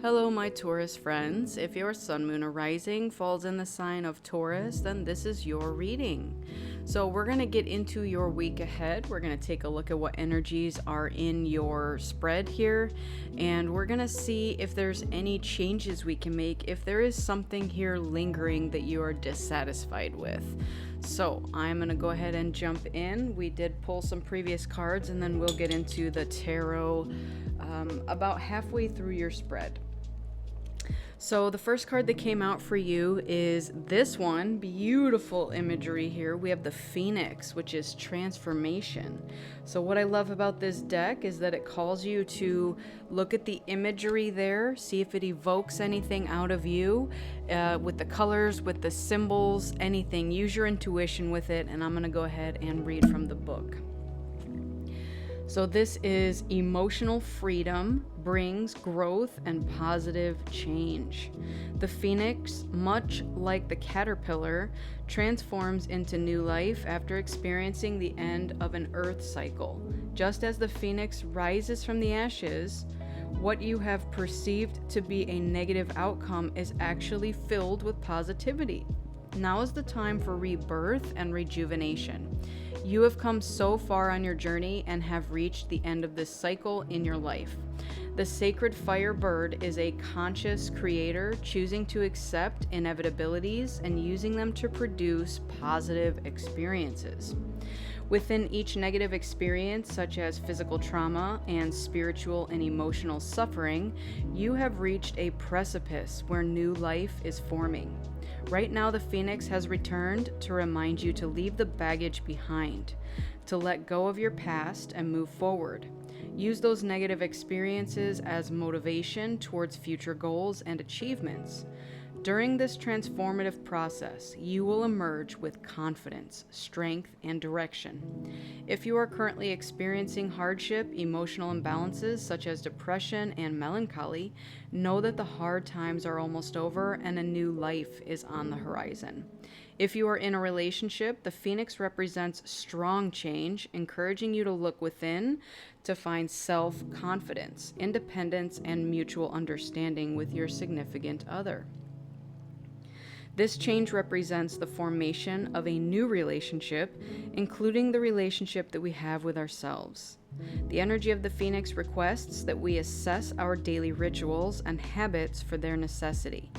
Hello, my Taurus friends. If your sun, moon, or rising falls in the sign of Taurus, then this is your reading. So, we're going to get into your week ahead. We're going to take a look at what energies are in your spread here, and we're going to see if there's any changes we can make, if there is something here lingering that you are dissatisfied with. So, I'm going to go ahead and jump in. We did pull some previous cards, and then we'll get into the tarot about halfway through your spread. So the first card that came out for you is this one. Beautiful imagery here. We have the Phoenix, which is transformation. So what I love about this deck is that it calls you to look at the imagery there, see if it evokes anything out of you, with the colors, with the symbols, anything. Use your intuition with it, and I'm going to go ahead and read from the book. So this is emotional freedom brings growth and positive change. The phoenix, much like the caterpillar, transforms into new life after experiencing the end of an earth cycle. Just as the phoenix rises from the ashes, what you have perceived to be a negative outcome is actually filled with positivity. Now is the time for rebirth and rejuvenation. You have come so far on your journey and have reached the end of this cycle in your life. The sacred fire bird is a conscious creator choosing to accept inevitabilities and using them to produce positive experiences. Within each negative experience, such as physical trauma and spiritual and emotional suffering, you have reached a precipice where new life is forming. Right now, the Phoenix has returned to remind you to leave the baggage behind, to let go of your past and move forward. Use those negative experiences as motivation towards future goals and achievements. During this transformative process, you will emerge with confidence, strength, and direction. If you are currently experiencing hardship, emotional imbalances such as depression and melancholy, know that the hard times are almost over and a new life is on the horizon. If you are in a relationship, the Phoenix represents strong change, encouraging you to look within to find self-confidence, independence, and mutual understanding with your significant other. This change represents the formation of a new relationship, including the relationship that we have with ourselves. The energy of the Phoenix requests that we assess our daily rituals and habits for their necessity.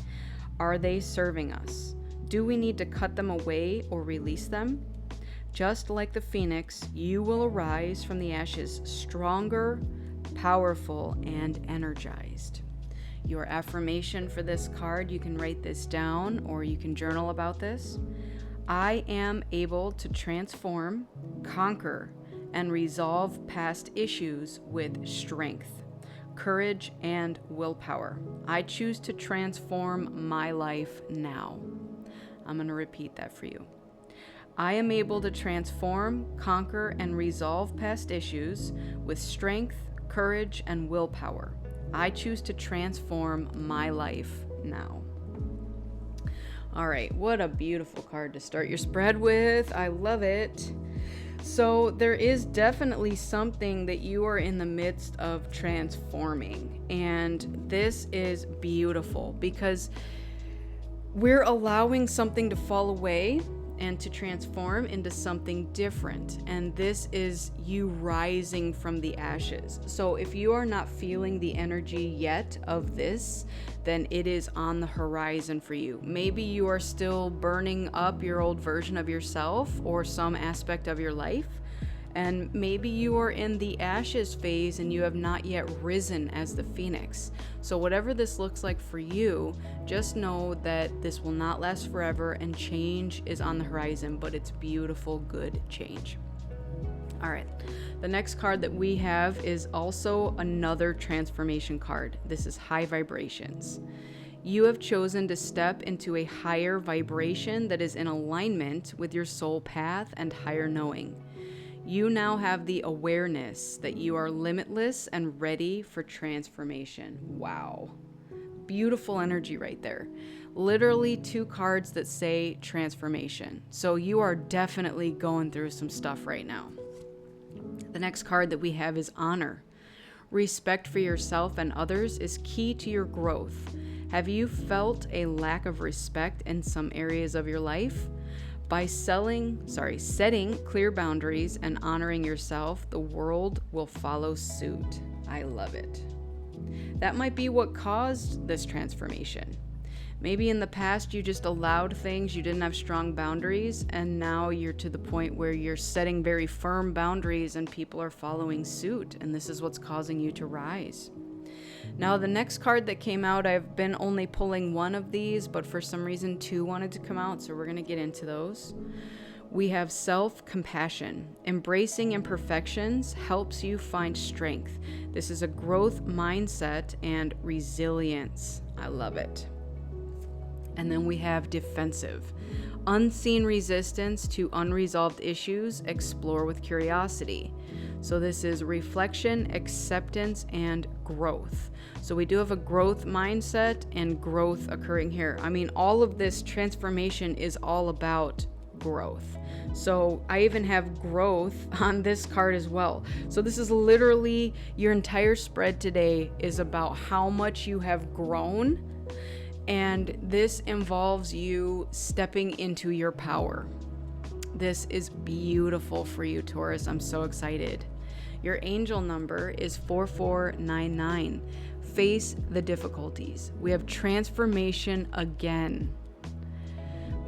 Are they serving us? Do we need to cut them away or release them? Just like the Phoenix, you will arise from the ashes stronger, powerful, and energized. Your affirmation for this card, you can write this down or you can journal about this. I am able to transform, conquer, and resolve past issues with strength, courage, and willpower. I choose to transform my life now. I'm going to repeat that for you. I am able to transform, conquer, and resolve past issues with strength, courage, and willpower. I choose to transform my life now. All right, what a beautiful card to start your spread with. I love it. So there is definitely something that you are in the midst of transforming, and this is beautiful because we're allowing something to fall away and to transform into something different. And this is you rising from the ashes. So if you are not feeling the energy yet of this, then it is on the horizon for you. Maybe you are still burning up your old version of yourself or some aspect of your life. And maybe you are in the ashes phase and you have not yet risen as the Phoenix. So whatever this looks like for you, just know that this will not last forever and change is on the horizon, but it's beautiful, good change. All right, the next card that we have is also another transformation card. This is high vibrations. You have chosen to step into a higher vibration that is in alignment with your soul path and higher knowing. You now have the awareness that you are limitless and ready for transformation. Wow. Beautiful energy right there. Literally 2 cards that say transformation. So you are definitely going through some stuff right now. The next card that we have is honor. Respect for yourself and others is key to your growth. Have you felt a lack of respect in some areas of your life? By setting clear boundaries and honoring yourself, the world will follow suit. I love it. That might be what caused this transformation. Maybe in the past you just allowed things, you didn't have strong boundaries, and now you're to the point where you're setting very firm boundaries and people are following suit, and this is what's causing you to rise. Now, the next card that came out, I've been only pulling one of these, but for some reason two wanted to come out, so we're going to get into those. We have self-compassion. Embracing imperfections helps you find strength. This is a growth mindset and resilience. I love it. And then we have defensive. Unseen resistance to unresolved issues, explore with curiosity. So this is reflection, acceptance, and growth. So we do have a growth mindset and growth occurring here. I mean, all of this transformation is all about growth. So I even have growth on this card as well. So this is literally your entire spread today is about how much you have grown. And this involves you stepping into your power. This is beautiful for you, Taurus. I'm so excited. Your angel number is 4499. Face the difficulties. We have transformation again.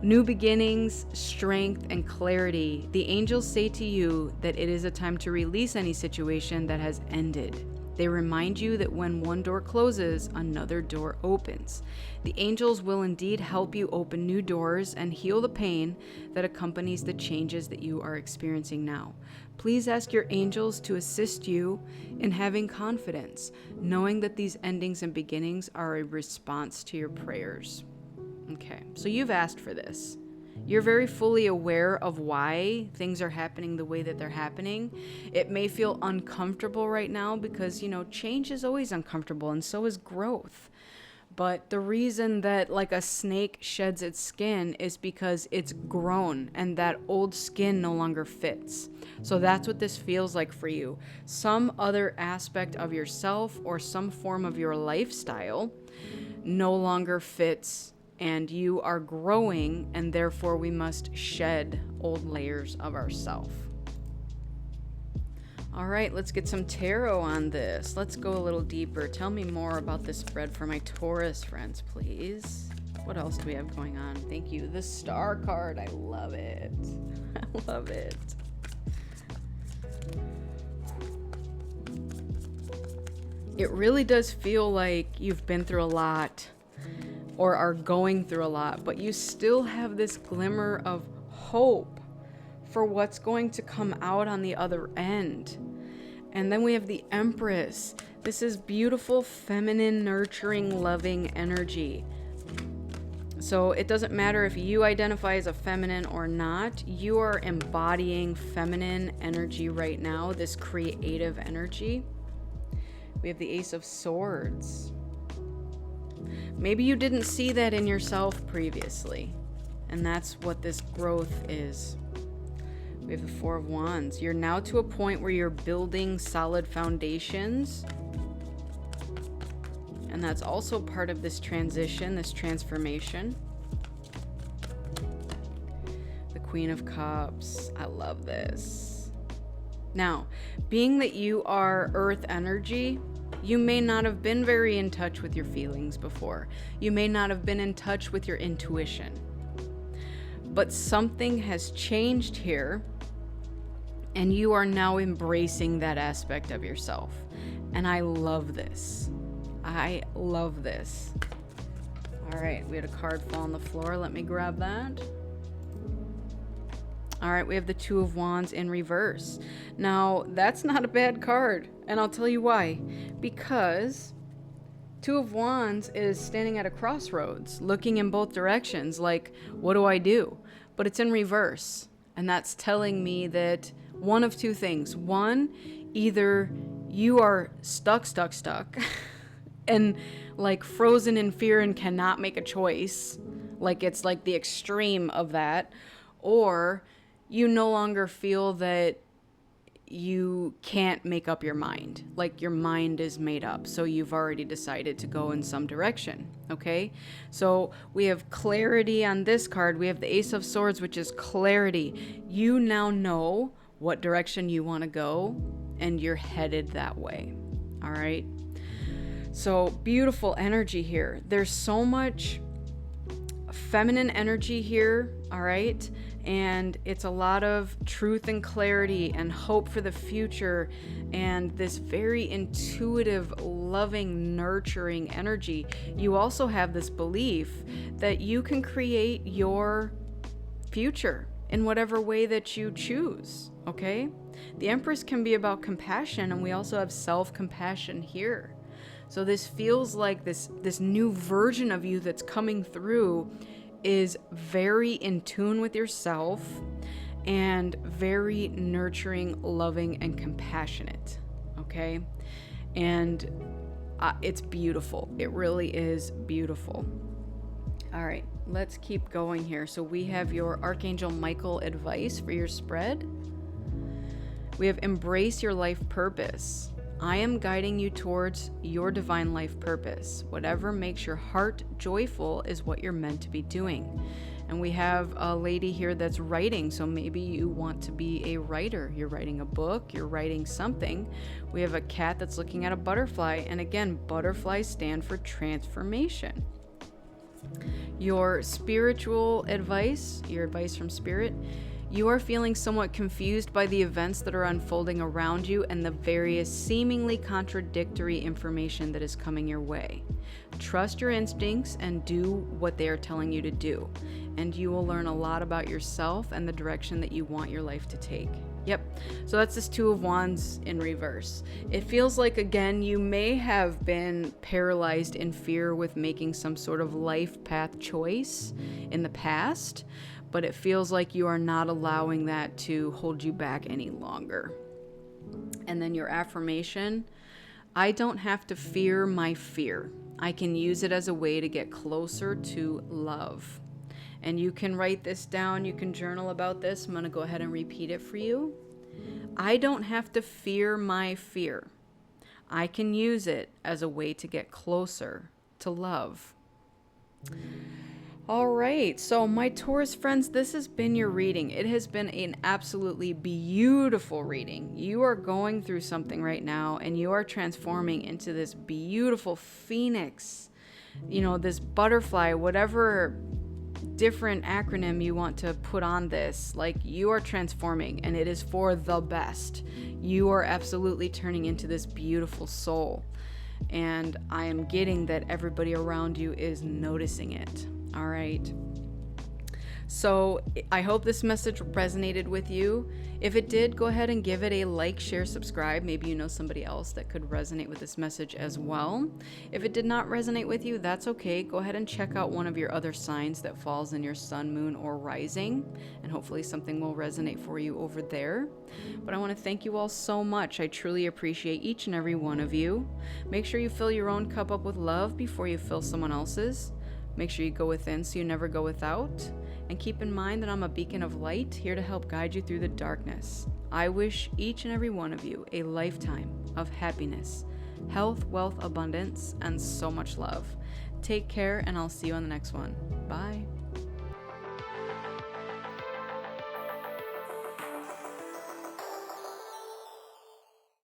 New beginnings, strength, and clarity. The angels say to you that it is a time to release any situation that has ended. They remind you that when one door closes, another door opens. The angels will indeed help you open new doors and heal the pain that accompanies the changes that you are experiencing now. Please ask your angels to assist you in having confidence, knowing that these endings and beginnings are a response to your prayers. Okay, so you've asked for this. You're very fully aware of why things are happening the way that they're happening. It may feel uncomfortable right now because, change is always uncomfortable, and so is growth. But the reason that like a snake sheds its skin is because it's grown and that old skin no longer fits. So that's what this feels like for you. Some other aspect of yourself or some form of your lifestyle no longer fits, and you are growing, and therefore we must shed old layers of ourself. All right, let's get some tarot on this. Let's go a little deeper. Tell me more about this spread for my Taurus friends, please. What else do we have going on? Thank you. The Star card. I love it. I love it. It really does feel like you've been through a lot or are going through a lot, but you still have this glimmer of hope for what's going to come out on the other end. And then we have the Empress. This is beautiful, feminine, nurturing, loving energy. So it doesn't matter if you identify as a feminine or not, you are embodying feminine energy right now, this creative energy. We have the Ace of Swords. Maybe you didn't see that in yourself previously, and that's what this growth is. We have the Four of Wands. You're now to a point where you're building solid foundations, and that's also part of this transition, this transformation. The Queen of Cups. I love this. Now, being that you are earth energy, you may not have been very in touch with your feelings before. You may not have been in touch with your intuition. But something has changed here, and you are now embracing that aspect of yourself. And I love this. I love this. All right, we had a card fall on the floor. Let me grab that. All right, we have the Two of Wands in reverse. Now, that's not a bad card, and I'll tell you why. Because Two of Wands is standing at a crossroads, looking in both directions, like, what do I do? But it's in reverse, and that's telling me that one of two things. One, either you are stuck, and like frozen in fear and cannot make a choice, like it's like the extreme of that, or you no longer feel that you can't make up your mind. Like, your mind is made up. So you've already decided to go in some direction. Okay. So we have clarity on this card. We have the Ace of Swords, which is clarity. You now know what direction you want to go, and you're headed that way. All right. So beautiful energy here. There's so much feminine energy here. All right. And it's a lot of truth and clarity and hope for the future, and this very intuitive, loving, nurturing energy. You also have this belief that you can create your future in whatever way that you choose. Okay? The Empress can be about compassion, and we also have self-compassion here. So this feels like this new version of you that's coming through is very in tune with yourself and very nurturing, loving, and compassionate. Okay? And it's beautiful. It really is beautiful. All right, let's keep going here. So we have your Archangel Michael advice for your spread. We have embrace your life purpose. I am guiding you towards your divine life purpose. Whatever makes your heart joyful is what you're meant to be doing. And we have a lady here that's writing, so maybe you want to be a writer. You're writing a book, you're writing something. We have a cat that's looking at a butterfly, and again, butterflies stand for transformation. Your spiritual advice, your advice from Spirit. You are feeling somewhat confused by the events that are unfolding around you and the various seemingly contradictory information that is coming your way. Trust your instincts and do what they are telling you to do, and you will learn a lot about yourself and the direction that you want your life to take. Yep, so that's this Two of Wands in reverse. It feels like, again, you may have been paralyzed in fear with making some sort of life path choice in the past, but it feels like you are not allowing that to hold you back any longer. And then your affirmation, I don't have to fear my fear. I can use it as a way to get closer to love. And you can write this down, you can journal about this. I'm going to go ahead and repeat it for you. I don't have to fear my fear. I can use it as a way to get closer to love. All right, so my Taurus friends, this has been your reading. It has been an absolutely beautiful reading. You are going through something right now, and you are transforming into this beautiful phoenix, this butterfly, whatever different acronym you want to put on this. Like, you are transforming, and it is for the best. You are absolutely turning into this beautiful soul, and I am getting that everybody around you is noticing it. All right. So I hope this message resonated with you. If it did, go ahead and give it a like, share, subscribe. Maybe you know somebody else that could resonate with this message as well. If it did not resonate with you, that's okay. Go ahead and check out one of your other signs that falls in your sun, moon, or rising, and hopefully something will resonate for you over there. But I want to thank you all so much. I truly appreciate each and every one of you. Make sure you fill your own cup up with love before you fill someone else's. Make sure you go within so you never go without. And keep in mind that I'm a beacon of light here to help guide you through the darkness. I wish each and every one of you a lifetime of happiness, health, wealth, abundance, and so much love. Take care, and I'll see you on the next one. Bye.